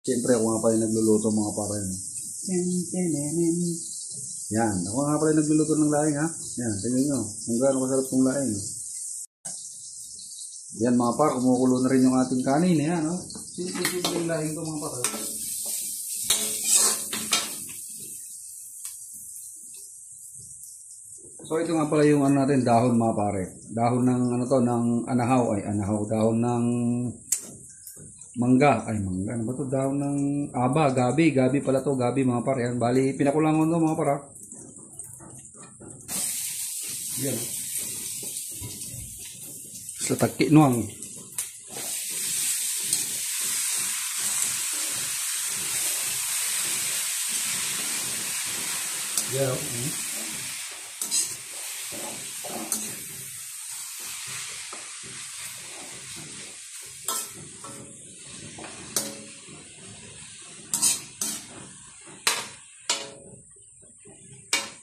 Siyempre ako nga pala yung nagluluto mga para yun. Yan, ako nga pala yung nagluluto ng laing ha. Yan, tingnan nyo. Kung gaano kasarap kong laing. Yan mga par, kumukulo na rin yung ating kanin. Yan, no? Simple-simple yung laing ko mga par. So ito nga pala yung ano natin, dahon mga pare. Dahon ng ano to, ng anahaw. Ay, anahaw. Dahon ng mangga. Ay, mangga. Ano ba to? Dahon ng gabi. Gabi pala to. Gabi mga pare. Yan. Bali, pinakulangan to mga pare. Yan. Sa takinuang. Yan.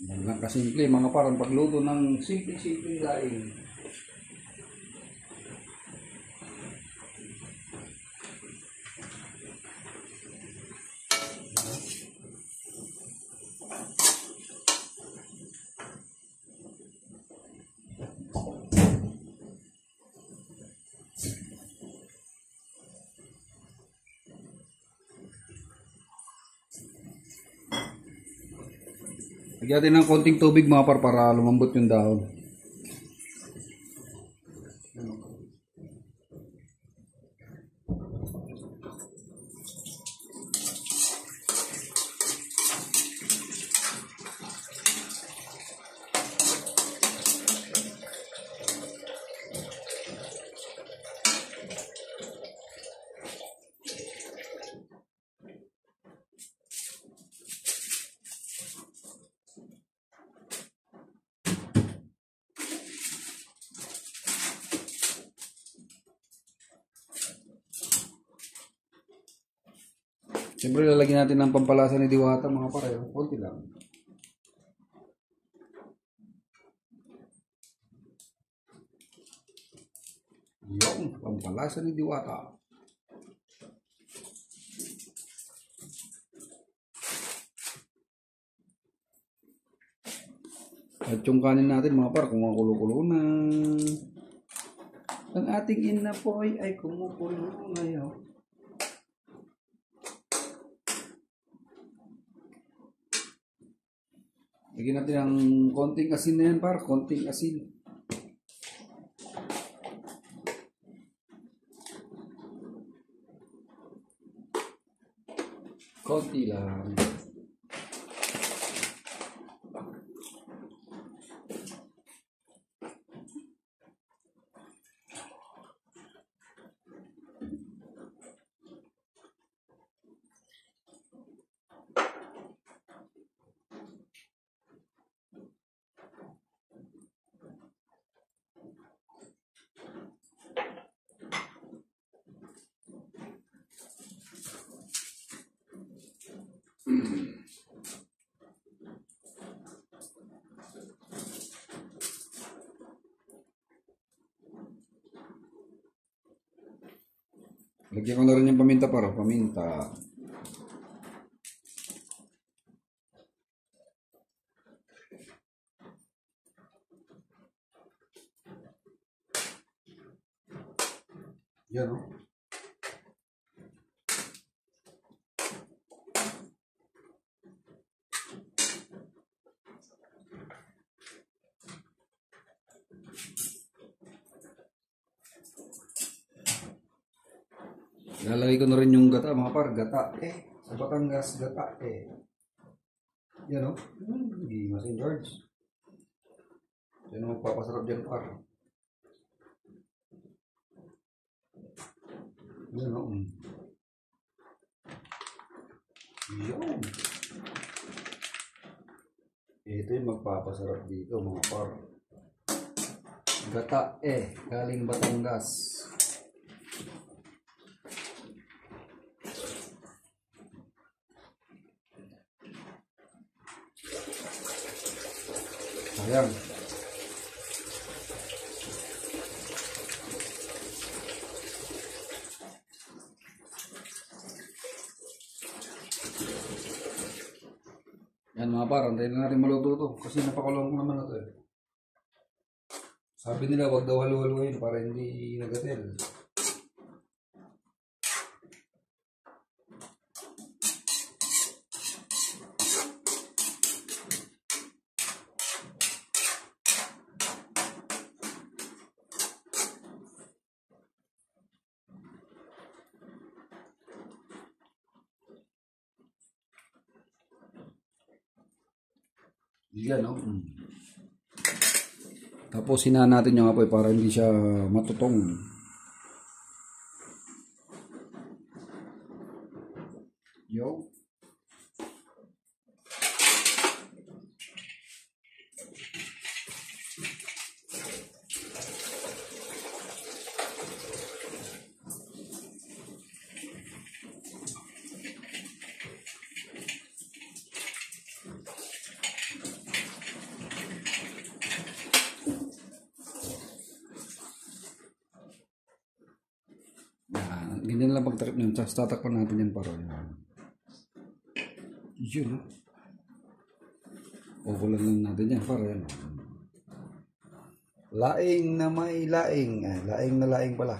Yan lang kasimple mga parang pagluto ng simple-simple laing. Lagyan natin ng konting tubig mga par para lumambot yung dahon. Siyempre lalagyan natin ng pampalasa ni Diwata mga pare. Konti lang. Yung pampalasa ni Diwata. At yung kanin natin mga pare, kumukulo-kulo na. Ang ating ina po ay kumukulo na yun. Lagyan natin ng konting asin na yan par, konting asin. Konti lang. Lagyan ko na rin yung paminta para paminta. Yan o. Lalagay ko na rin yung gata mga par, gata sa Batangas, gata yan o, hindi masin George. Yan o, magpapasarap dyan par. Yan o. Yan. Ito yung magpapasarap dito mga par. Gata galing Batangas. Ayan. Yan mga par, antayin na natin maluto to. Kasi napakulong ko naman na to eh. Sabi nila wag daw halu-haluin para hindi nagatel. Yan, no? Tapos hinaan natin yung apoy para hindi siya matutong. Yo. Ganyan lang pagtakip nyo. Tapos tatakpan natin yan para yun. Kukulan lang natin yan para yan. Laing na may laing. Laing na laing pala.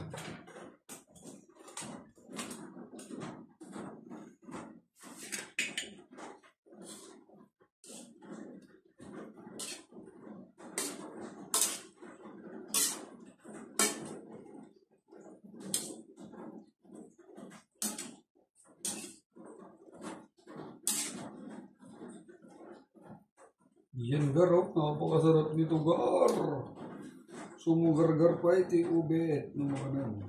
Yan gar, oh. Napakasarap nito gar. Sumugar-gar pa ito ubet. Ano.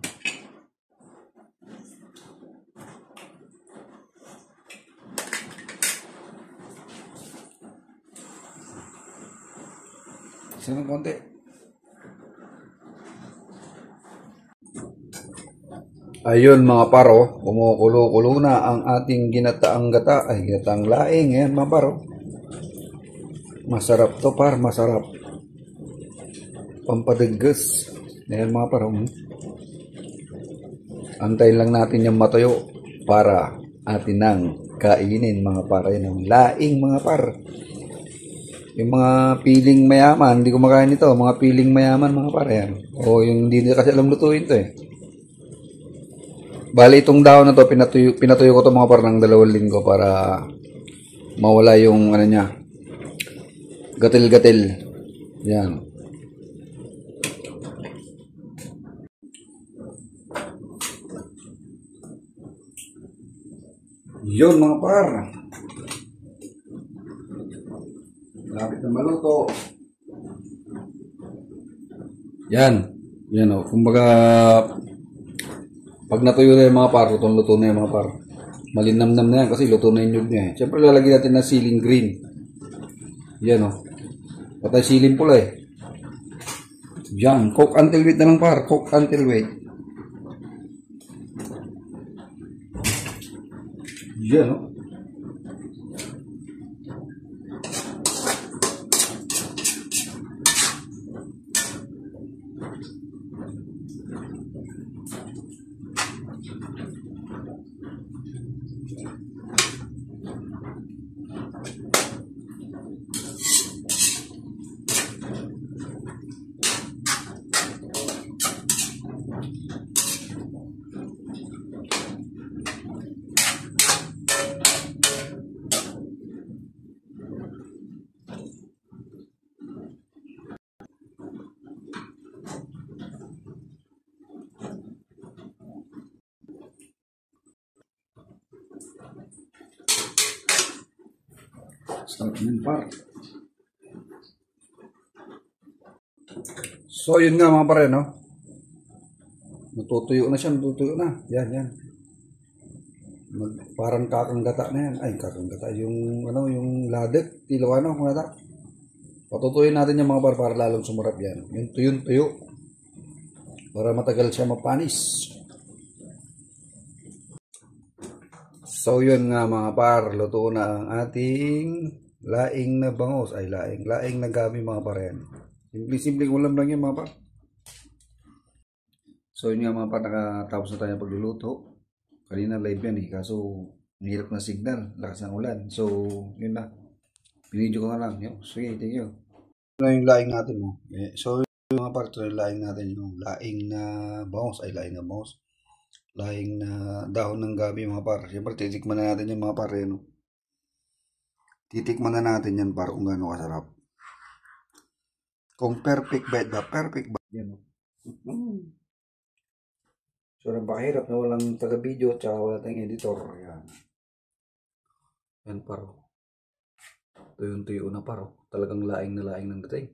Isa ng konti. Ayun mga paro, kumukulo-kulo na ang ating ginataang gata. Ay, ginataang laing. Yan mga paro. Masarap to par, masarap. Pampadagas. Ayan mga par. Antayin lang natin yung matuyo para atin nang kainin mga par. Ayan ang laing mga par. Yung mga piling mayaman, hindi ko makain ito. Mga piling mayaman mga par. Ayan. O yung hindi kasi alam lutuin to eh. Bali itong dahon na to, pinatuyo ko to mga par ng 2 linggo para mawala yung ano niya. Gatil-gatil. Yan. Yun mga par. Lapit na maluto. Yan. Yan o. Kumbaga, pag natuyo na yung mga par, lutong-luto na yung mga par. Malinamnam na yan kasi luto na yung nyug niya eh. Siyempre lalagyan natin ng siling green. Yan o. Patay siling pula eh. Yan. Cook until wait na lang par. Cook until wait. Yan o. Start ng par. So yun nga mga pare, no? Natutuyo na siya, natutuyo na. Yan, yan. Parang kakanggata na yan. Ay, kakanggata. Yung, ano, yung ladet. Tilo, ano, kung nata. Patutuyin natin yung mga par para lalong sumarap yan. Yung tuyo-tuyo. Para matagal siya mapanis. So yun nga mga par, luto na ang ating laing na bangos. Ay laing na gabi mga par yan. Simple-simple ulam lang yan mga par. So yun nga mga par, nakatapos na tayo pagluluto. Kanina live yan eh, kaso hirap na signal, lakas ng ulan. So yun na. Binidyo ko nga lang. Yo, sige, thank you. Ito na yung laing natin, no? So, yung mga par, ito yung laing natin, yung laing na bangus, ay laing na bangus. Laing na dahon ng gabi, mga par. Siyempre, titikman na natin yung mga par, no? Titikman na natin yan, par, kung gaano kasarap. Kung perfect bite ba? Perfect bite. Yan, no? So, napakahirap na walang taga-video at saka wala tayong editor. Yan. Yan, paro. Tuyo na, paro. Talagang laing na laing ng dating.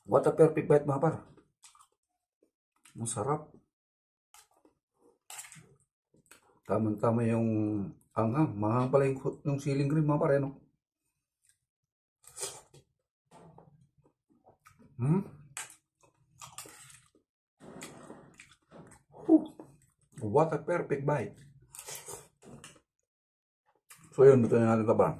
What a perfect bite, mga par. Masarap. Tama-tama yung anghang. Mahang pala yung siling green, mga par, no? What a perfect bite. So yun, dito na natin ito ba?